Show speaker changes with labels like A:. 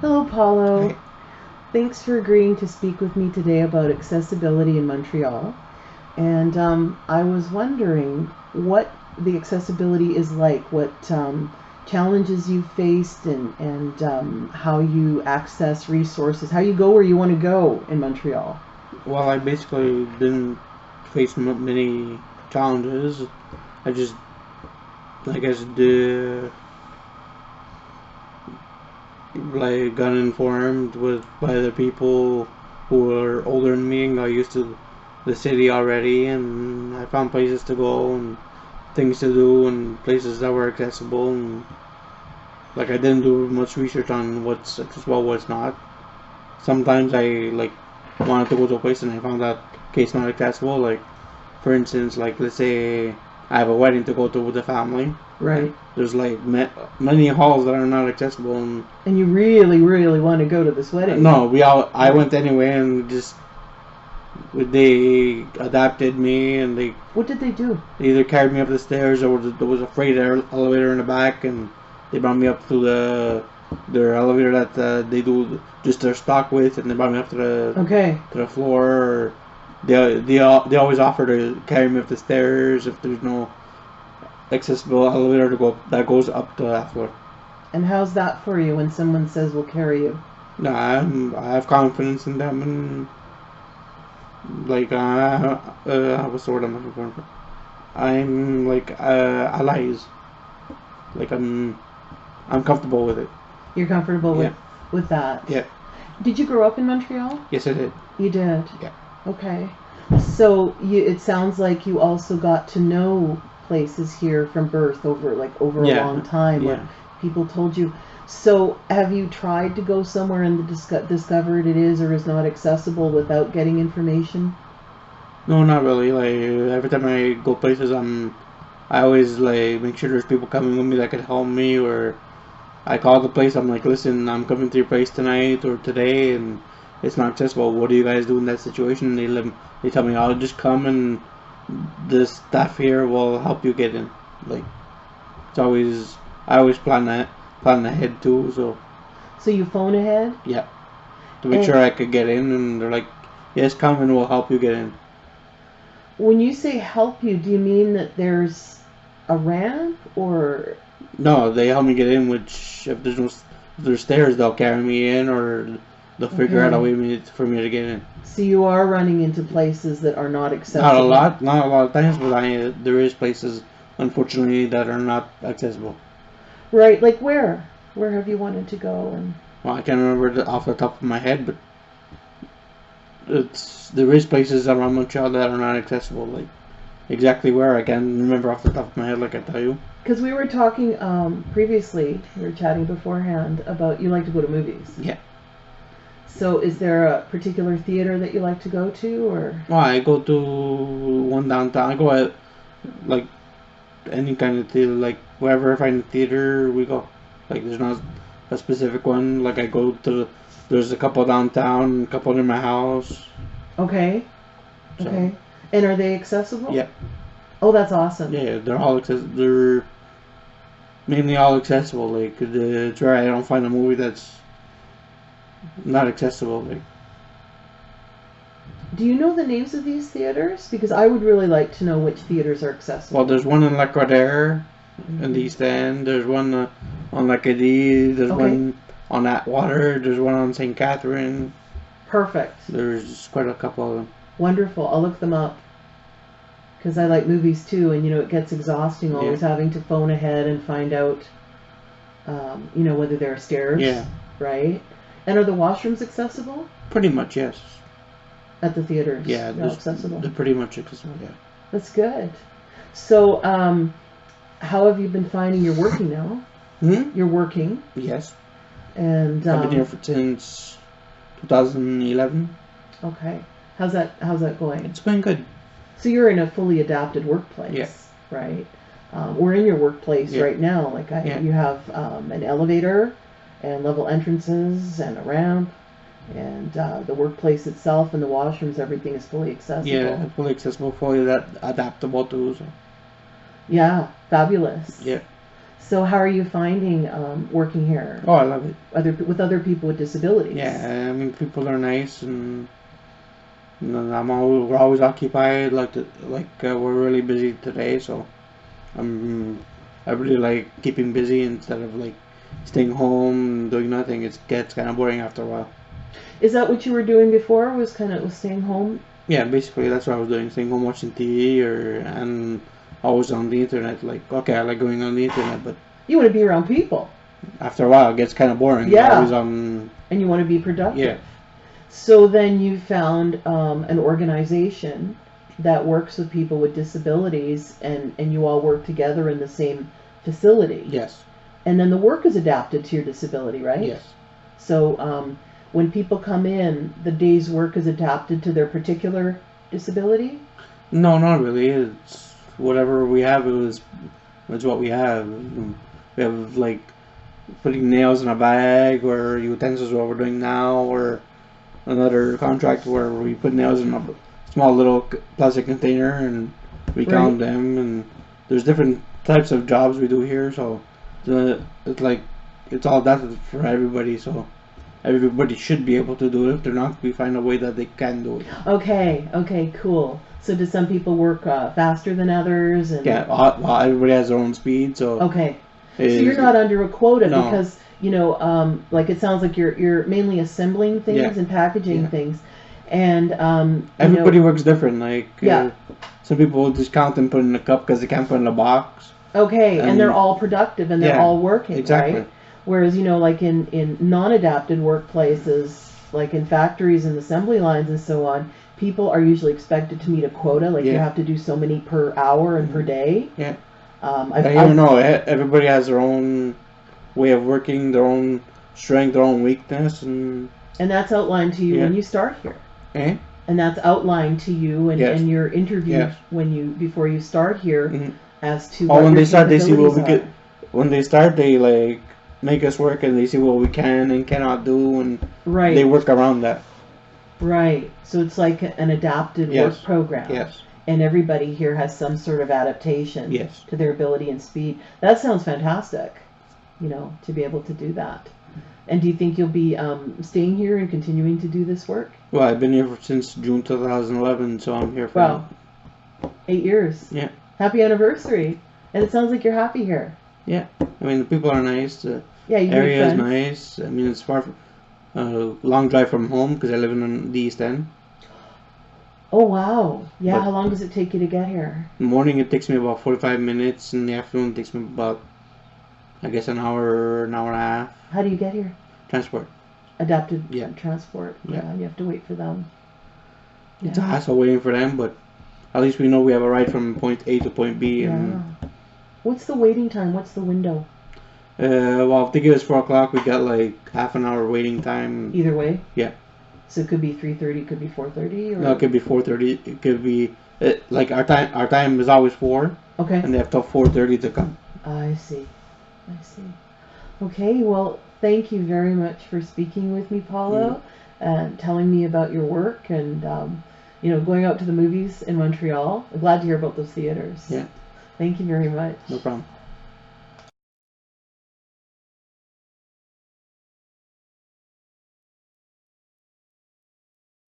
A: Hello, Paolo.
B: Hi.
A: Thanks for agreeing to speak with me today about accessibility in Montreal. And I was wondering what the accessibility is like, what challenges you faced, and how you access resources, how you go where you want to go in Montreal.
B: Well, I basically didn't face many challenges. I just, I guess, got informed by the people who were older than me and got used to the city already, and I found places to go and things to do and places that were accessible. And I didn't do much research on what's accessible, what's not. Sometimes I wanted to go to a place and I found out okay, it's not accessible. Like for instance, let's say I have a wedding to go to with the family.
A: Right.
B: There's many halls that are not accessible, and
A: And you really, really want to go to this wedding.
B: no, I went anyway, and just they adapted me, and
A: What did they do?
B: they either carried me up the stairs or there was a freight elevator in the back, and they brought me up to their elevator that they do just their stock with, and they brought me up to the floor. Or they always offer to carry me up the stairs if there's no accessible elevator that goes up to that floor.
A: And how's that for you when someone says we'll carry you?
B: No, I have confidence in them, and what's the word I'm looking for? I'm allies. Like I'm comfortable with it.
A: You're comfortable
B: Yeah.
A: with that?
B: Yeah.
A: Did you grow up in Montreal?
B: Yes, I did.
A: You did?
B: Yeah.
A: Okay. So it sounds like you also got to know places here from birth over a
B: Yeah.
A: long time,
B: Yeah.
A: or people told you. So have you tried to go somewhere and discovered it is or is not accessible without getting information?
B: No, not really. Like every time I go places, I always make sure there's people coming with me that could help me, or I call the place. I'm like, listen, I'm coming to your place tonight or today, and it's not accessible. What do you guys do in that situation? And they tell me, I'll just come and the staff here will help you get in. Like it's always I always plan ahead too.
A: So you phone ahead?
B: Yeah, to make sure I could get in, and they're like, yes, come and we'll help you get in.
A: When you say help you, do you mean that there's a ramp or?
B: No, they help me get in. Which if there's stairs, they'll carry me in, or they'll figure out a way for me to get in.
A: So you are running into places that are not accessible.
B: Not a lot of times, but there is places, unfortunately, that are not accessible.
A: Right, like where? Where have you wanted to go? And
B: Well, I can't remember off the top of my head, but there is places around Montreal that are not accessible. Like exactly where I can't remember off the top of my head, like I tell you.
A: because we were talking previously, we were chatting beforehand about you like to go to movies.
B: Yeah.
A: So is there a particular theater that you like to go to, or?
B: Well, I go to one downtown. I go at like any kind of theater, like wherever I find a theater, we go. Like there's not a specific one. Like I go to there's a couple downtown, a couple near my house.
A: Okay.
B: So,
A: Okay. And are they accessible?
B: Yeah.
A: Oh, that's awesome.
B: Yeah, they're all they're mainly all accessible. Like it's rare I don't find a movie that's not accessible. Like
A: Do you know the names of these theaters? Because I would really like to know which theaters are accessible.
B: well, there's one in Lacordaire in the East End. There's one on L'Acadie. There's one on Atwater. There's one on St. Catherine.
A: Perfect.
B: There's quite a couple of them.
A: Wonderful. I'll look them up. Because I like movies too, and it gets exhausting always having to phone ahead and find out, whether there are stairs.
B: Yeah.
A: Right? And are the washrooms accessible?
B: Pretty much, yes.
A: At the theaters?
B: Yeah,
A: they're accessible.
B: They're pretty much accessible, yeah.
A: That's good. So, how have you been finding you're working now? You're working.
B: Yes.
A: And
B: I've been here since 2011.
A: Okay. How's that going?
B: It's been good.
A: So you're in a fully adapted workplace,
B: Yeah.
A: right? We're in your workplace right now. You have an elevator and level entrances and a ramp, and the workplace itself and the washrooms, everything is fully accessible.
B: Yeah, fully accessible, fully adaptable too. So.
A: Yeah, fabulous.
B: Yeah.
A: So how are you finding working here?
B: Oh, I love it.
A: With other people with disabilities?
B: Yeah, I mean, people are nice, and we're always occupied. We're really busy today, so I really like keeping busy instead of like staying home and doing nothing. It gets kind of boring after a while.
A: Is that what you were doing before? Was staying home?
B: Yeah, basically that's what I was doing, staying home watching TV and always on the internet. Like, okay, I like going on the internet, but
A: You want to be around people.
B: after a while it gets kind of boring.
A: Yeah.
B: Always on.
A: And you want to be productive.
B: Yeah.
A: So then you found an organization that works with people with disabilities, and you all work together in the same facility.
B: Yes.
A: And then the work is adapted to your disability, right?
B: Yes.
A: So when people come in, the day's work is adapted to their particular disability?
B: No, not really. It's whatever we have. It's what we have. We have like putting nails in a bag, or utensils, what we're doing now, or another contract where we put nails in a small little plastic container and we count them. And there's different types of jobs we do here, so it's all adapted for everybody. So everybody should be able to do it. If they're not, we find a way that they can do it.
A: Okay, cool. So do some people work faster than others? And
B: Yeah, well, everybody has their own speed, so.
A: Okay. So you're not under a quota because, like it sounds like you're mainly assembling things and packaging things. And
B: everybody works different. Like, some people will just count and put in a cup because they can't put in a box.
A: Okay, and they're all productive and they're all working,
B: exactly.
A: Right? Whereas, like in non-adapted workplaces, like in factories and assembly lines and so on, people are usually expected to meet a quota. Like you have to do so many per hour and per day.
B: Yeah. I don't know. Everybody has their own way of working, their own strength, their own weakness, and
A: that's outlined to you when you start here. And that's outlined to you and your interview before you start here as to what
B: when
A: your
B: they start, they see what we
A: capabilities
B: could. When they start, they like make us work, and they see what we can and cannot do, and they work around that.
A: Right. So it's like an adapted work program.
B: Yes.
A: And everybody here has some sort of adaptation to their ability and speed. That sounds fantastic, to be able to do that. And do you think you'll be staying here and continuing to do this work?
B: Well, I've been here since June 2011, so I'm here for
A: 8 years.
B: Yeah.
A: Happy anniversary. And it sounds like you're happy here.
B: Yeah. I mean, the people are nice. The
A: you
B: area is nice. I mean, it's far from long drive from home because I live in the East End.
A: Oh, wow. Yeah, how long does it take you to get here?
B: In the morning it takes me about 45 minutes. In the afternoon it takes me about, I guess, an hour and a half.
A: How do you get here?
B: Transport.
A: Adapted transport.
B: Yeah.
A: You have to wait for them.
B: It's a hassle waiting for them, but at least we know we have a ride from point A to point B. And
A: what's the waiting time? What's the window?
B: Well, if they give us 4 o'clock, we got like half an hour waiting time.
A: Either way?
B: Yeah.
A: So it could be 3:30, it could be 4:30, or
B: no, it could be 4:30. It could be like our time is always 4.
A: Okay.
B: And they have till 4:30 to come.
A: I see. Okay. Well, thank you very much for speaking with me, Paolo, and telling me about your work and going out to the movies in Montreal. I'm glad to hear about those theaters.
B: Yeah.
A: Thank you very much.
B: No problem.